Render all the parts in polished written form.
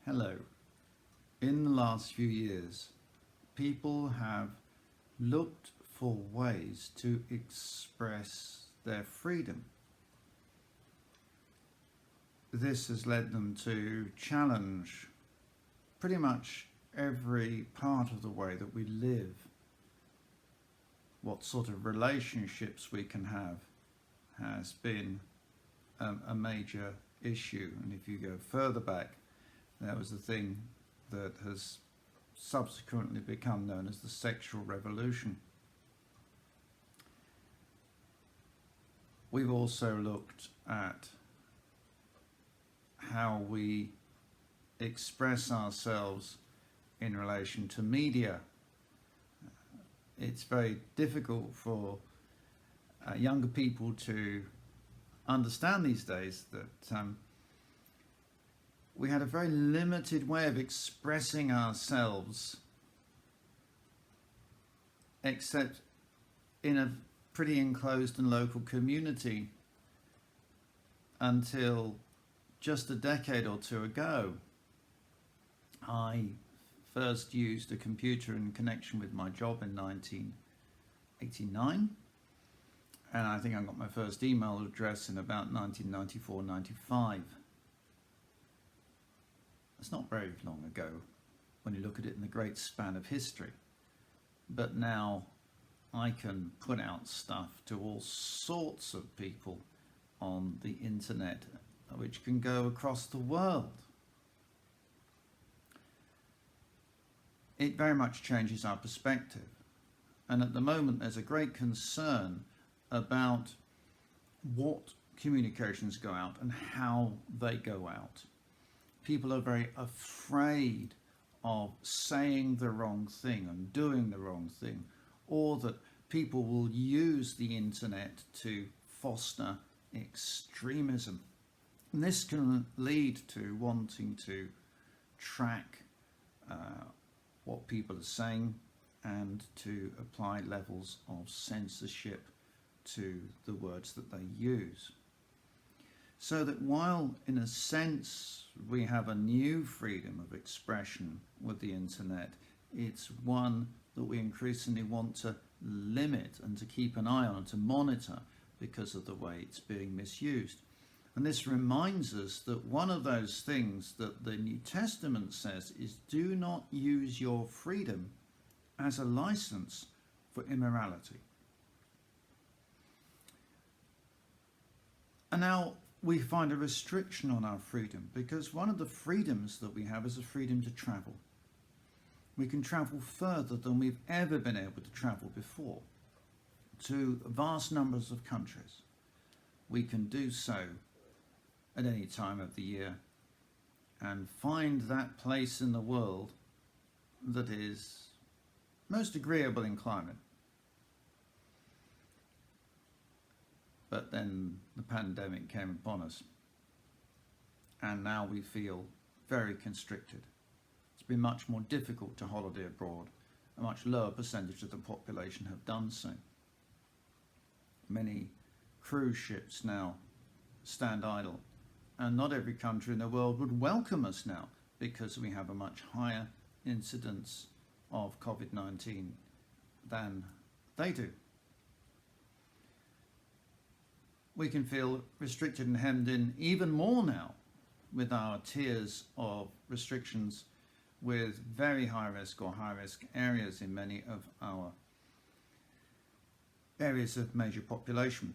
Hello. In the last few years, people have looked for ways to express their freedom. This has led them to challenge pretty much every part of the way that we live, what sort of relationships we can have has been a major issue. And if you go further back, that was the thing that has subsequently become known as the sexual revolution. We've also looked at how we express ourselves in relation to media. It's very difficult for younger people to understand these days that we had a very limited way of expressing ourselves, except in a pretty enclosed and local community until just a decade or two ago. I first used a computer in connection with my job in 1989, and I think I got my first email address in about 1994-95. It's not very long ago when you look at it in the great span of history, but now I can put out stuff to all sorts of people on the internet, which can go across the world. It very much changes our perspective, and at the moment there's a great concern about what communications go out and how they go out. People are very afraid of saying the wrong thing and doing the wrong thing, or that people will use the internet to foster extremism. And this can lead to wanting to track what people are saying and to apply levels of censorship to the words that they use. So that while in a sense we have a new freedom of expression with the internet, it's one that we increasingly want to limit and to keep an eye on and to monitor because of the way it's being misused. And this reminds us that one of those things that the New Testament says is, do not use your freedom as a license for immorality. And now we find a restriction on our freedom, because one of the freedoms that we have is a freedom to travel. We can travel further than we've ever been able to travel before, to vast numbers of countries. We can do so at any time of the year and find that place in the world that is most agreeable in climate. But then the pandemic came upon us, and now we feel very constricted. It's been much more difficult to holiday abroad. A much lower percentage of the population have done so. Many cruise ships now stand idle, and not every country in the world would welcome us now because we have a much higher incidence of COVID-19 than they do. We can feel restricted and hemmed in even more now with our tiers of restrictions with very high risk or high risk areas in many of our areas of major population.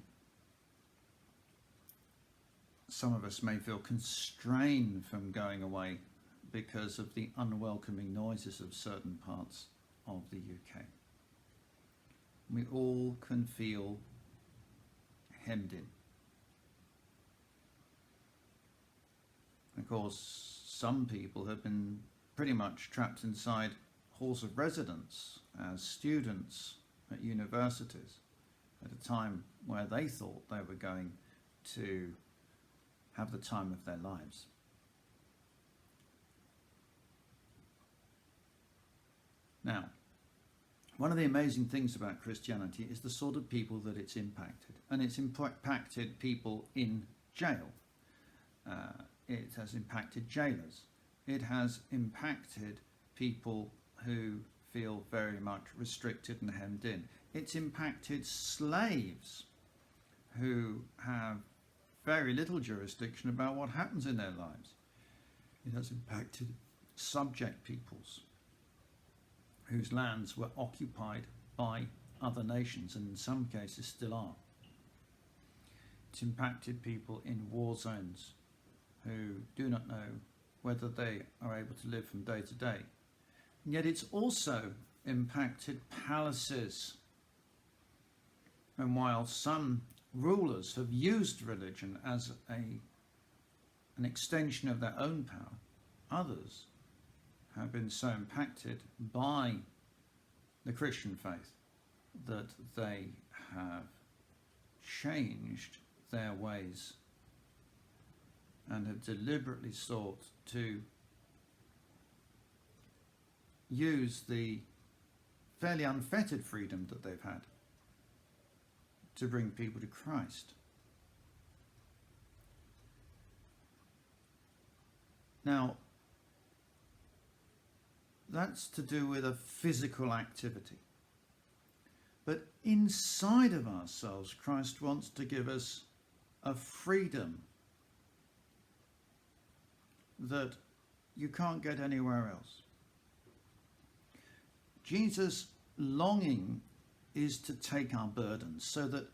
Some of us may feel constrained from going away because of the unwelcoming noises of certain parts of the UK. We all can feel hemmed in. Of course, some people have been pretty much trapped inside halls of residence as students at universities at a time where they thought they were going to have the time of their lives. Now, one of the amazing things about Christianity is the sort of people that it's impacted, and it's impacted people in jail. It has impacted jailers. it has impacted people who feel very much restricted and hemmed in. It's impacted slaves who have very little jurisdiction about what happens in their lives. It has impacted subject peoples whose lands were occupied by other nations, and in some cases still are. It's impacted people in war zones who do not know whether they are able to live from day to day. And yet it's also impacted palaces. And while some rulers have used religion as an extension of their own power, others have been so impacted by the Christian faith that they have changed their ways and have deliberately sought to use the fairly unfettered freedom that they've had to bring people to Christ. Now, that's to do with a physical activity. But inside of ourselves, Christ wants to give us a freedom that you can't get anywhere else. Jesus' longing is to take our burdens so that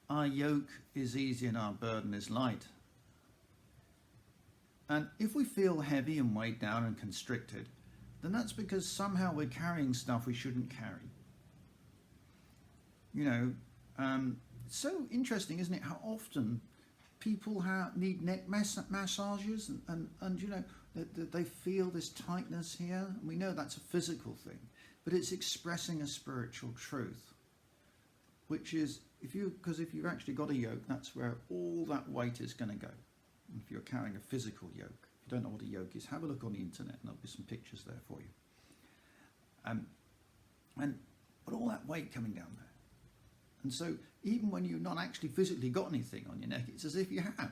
our yoke is easy and our burden is light. And if we feel heavy and weighed down and constricted, then that's because somehow we're carrying stuff we shouldn't carry. You know, it's so interesting, isn't it, how often people need neck massages and you know, they feel this tightness here. And we know that's a physical thing, but it's expressing a spiritual truth, which is, because if you've actually got a yoke, that's where all that weight is going to go. And if you're carrying a physical yoke, if you don't know what a yoke is, have a look on the internet and there'll be some pictures there for you. But all that weight coming down there. And so even when you've not actually physically got anything on your neck, it's as if you have.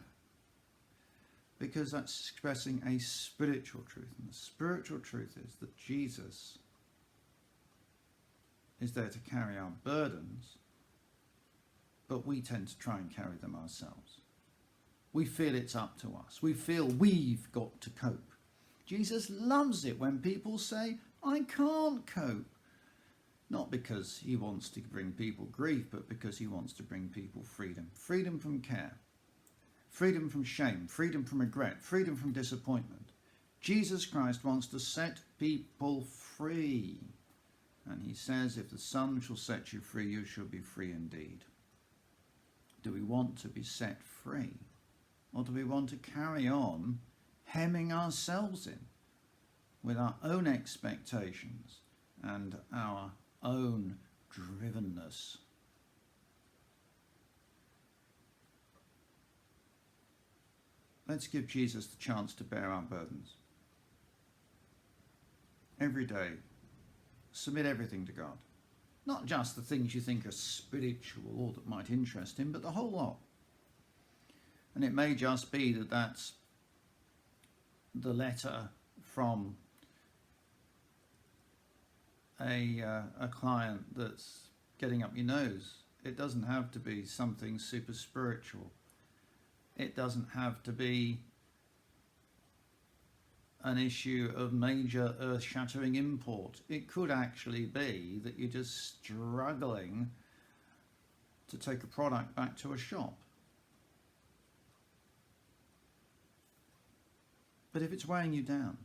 Because that's expressing a spiritual truth. And the spiritual truth is that Jesus is there to carry our burdens, but we tend to try and carry them ourselves. We feel it's up to us. We feel we've got to cope. Jesus loves it when people say, I can't cope. Not because he wants to bring people grief, but because he wants to bring people freedom. Freedom from care. Freedom from shame. Freedom from regret. Freedom from disappointment. Jesus Christ wants to set people free. And he says, if the Son shall set you free, you shall be free indeed. Do we want to be set free? Or do we want to carry on hemming ourselves in with our own expectations and our own drivenness? Let's give Jesus the chance to bear our burdens. Every day, submit everything to God. Not just the things you think are spiritual or that might interest him, but the whole lot. And it may just be that that's the letter from a client that's getting up your nose. It doesn't have to be something super spiritual. It doesn't have to be an issue of major earth-shattering import. It could actually be that you're just struggling to take a product back to a shop. But if it's weighing you down,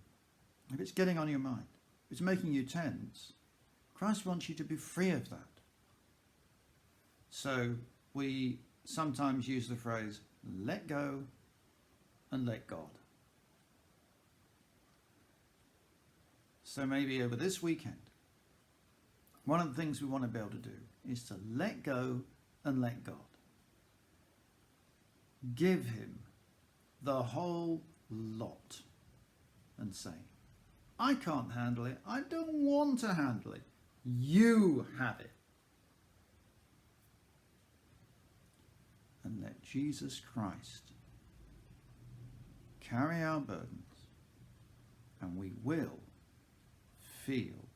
if it's getting on your mind, if it's making you tense, Christ wants you to be free of that. So we sometimes use the phrase, let go and let God. So maybe over this weekend, one of the things we want to be able to do is to let go and let God. Give him the whole lot and say, I can't handle it. I don't want to handle it. You have it. And let Jesus Christ carry our burdens and we will feel